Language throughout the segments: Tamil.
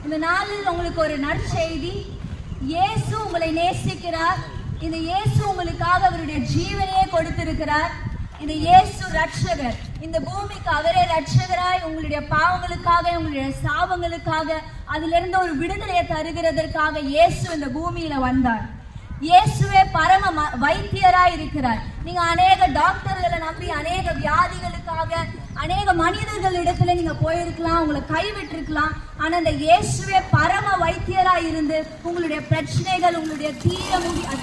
இந்த நாளில் உங்களுக்கு ஒரு நற்செய்தி. இயேசு உங்களை நேசிக்கிறார். இந்த இயேசு உங்களுக்காக அவருடைய ஜீவனையே கொடுத்திருக்கிறார். இந்த இயேசு ரட்சகர். இந்த பூமிக்கு அவரே ரட்சகராய் உங்களுடைய பாவங்களுக்காக, உங்களுடைய சாபங்களுக்காக, அதிலிருந்து ஒரு விடுதலையை தருகிறதற்காக இயேசு இந்த பூமியில வந்தார். இயேசுவே பரம வைத்தியராய் இருக்கிறார். நீங்க அநேக டாக்டர்களை நம்பி அநேக வியாதிகளுக்காக அநேக மனிதர்களிடத்துல நீங்க போயிருக்கலாம், உங்களை கைவிட்டிருக்கலாம். ஆனா இந்த இயேசுவே பரம வைத்தியராய் இருந்து உங்களுடைய பிரச்சனைகள், உங்களுடைய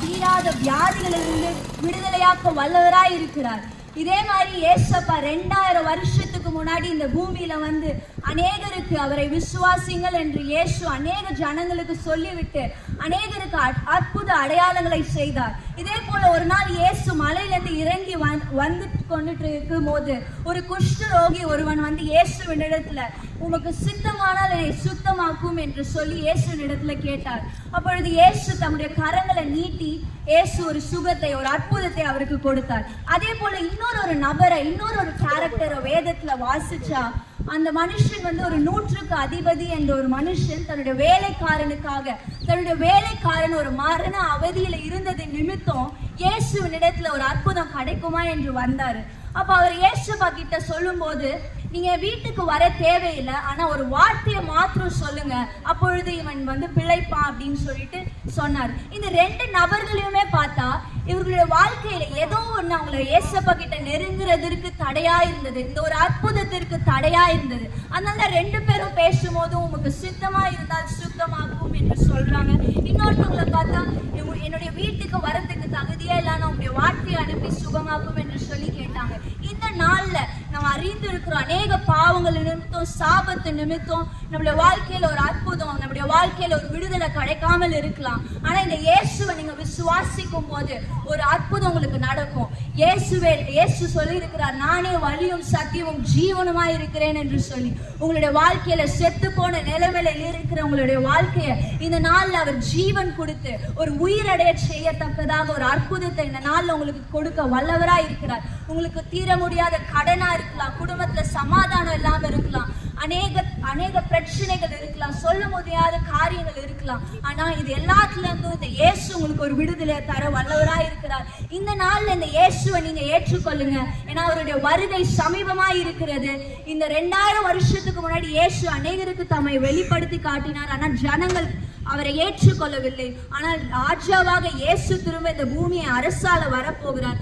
தீராத வியாதிகளிலிருந்து விடுதலையாக்க வல்லவராய் இருக்கிறார். இதே மாதிரி ஏசப்பா 2000 வருஷத்துக்கு முன்னாடி இந்த பூமியில வந்து அநேகருக்கு அவரை விசுவாசிங்கள் என்று இயேசு அநேக ஜனங்களுக்கு சொல்லிவிட்டு அநேகருக்கு அற்புத அடையாளங்களை செய்தார். இதே போல ஒரு நாள் இயேசு மலையிலிருந்து இறங்கி வந்து கொண்டுட்டு இருக்கும் போது ஒரு குஷ்டரோகி ஒருவன் வந்து இயேசுவினிடத்துல உமக்கு சித்தமானால் என்னை சுத்தமாக்கும் என்று சொல்லி இயேசுவினிடத்துல கேட்டார். அப்பொழுது இயேசு தம்முடைய கரங்களை நீட்டி இயேசு ஒரு சுகத்தை, ஒரு அற்புதத்தை அவருக்கு கொடுத்தார். அதே போல இன்னொரு நபரை, இன்னொரு கேரக்டரை வேதத்துல வாசிச்சா அந்த மனுஷன் வந்து ஒரு 100க்கு அதிபதி என்ற ஒரு மனுஷன் தன்னுடைய வேலைக்காரனுக்காக, தன்னுடைய வேலைக்காரன் ஒரு மரண அவதியில இருந்தது நிமித்தம் இயேசுவினிடத்துல ஒரு அற்புதம் கிடைக்குமா என்று வந்தாரு. அப்ப அவர் இயேசுப்பா கிட்ட சொல்லும் போது, நீங்க வீட்டுக்கு வர தேவையில்லை, ஆனா ஒரு வார்த்தையை மாத்திரம் சொல்லுங்க, அப்பொழுது இவன் வந்து பிழைப்பான் அப்படின்னு சொல்லிட்டு சொன்னார். இந்த 2 நபர்களையுமே பார்த்தா இவர்களுடைய வாழ்க்கையில ஏதோ ஒண்ணு அவங்களை இயேசப்பா கிட்ட நெருங்குறதற்கு தடையா இருந்தது, இந்த ஒரு அற்புதத்திற்கு தடையா இருந்தது. அதனால 2 பேரும் பேசும்போது உமக்கு சித்தமா இருந்தால் சுத்தமாகும் என்று சொல்றாங்க. இன்னொருத்தவங்களை பார்த்தா என்னுடைய வீட்டுக்கு வரதுக்கு தகுதியா இல்ல, உங்களுடைய வார்த்தையை அனுப்பி சுகமாக்கும் என்று சொல்லி கேட்டாங்க. இந்த நாள்ல நம்ம அறிந்து இருக்கிறோம் அநேக பாவங்கள் நிமித்தம், சாபத்து நிமித்தம் நம்மளுடைய வாழ்க்கையில ஒரு அற்புதம், நம்முடைய வாழ்க்கையில ஒரு விடுதலை கிடைக்காமல் இருக்கலாம். ஆனா இந்த இயேசுவை நீங்க விசுவாசிக்கும் போது ஒரு அற்புதம் உங்களுக்கு நடக்கும். இயேசு சொல்லி இருக்கிறார், நானே வழியும் சத்தியமும் ஜீவனுமாய் இருக்கிறேன் என்று சொல்லி உங்களுடைய வாழ்க்கையில செத்து போன நிலைமையில இருக்கிற உங்களுடைய வாழ்க்கைய இந்த நாள்ல அவர் ஜீவன் கொடுத்து ஒரு உயிரடைய செய்யத்தக்கதாக ஒரு அற்புதத்தை இந்த நாள்ல உங்களுக்கு கொடுக்க வல்லவராய் இருக்கிறார். உங்களுக்கு தீர முடியாத கடனா இருக்கலாம், குடும்பத்துல சமாதானம் இல்லாம இருக்கலாம், அநேக பிரச்சனைகள் இருக்கலாம், சொல்ல முடியாத காரியங்கள் இருக்கலாம். ஆனா இது எல்லாத்துல இருந்தும் இந்த இயேசு உங்களுக்கு ஒரு விடுதலை தர வல்லவராய் இருக்கிறார். இந்த நாள்ல இந்த இயேசுவை நீங்க ஏற்றுக்கொள்ளுங்க. ஏன்னா அவருடைய வருகை சமீபமா இருக்கிறது. இந்த 2000 வருஷத்துக்கு முன்னாடி இயேசு அநேகருக்கு தம்மை வெளிப்படுத்தி காட்டினார். ஆனால் ஜனங்கள் அவரை ஏற்றுக்கொள்ளவில்லை. ஆனால் ராஜாவாக இயேசு திரும்ப இந்த பூமியை அரசால வரப்போகிறார்.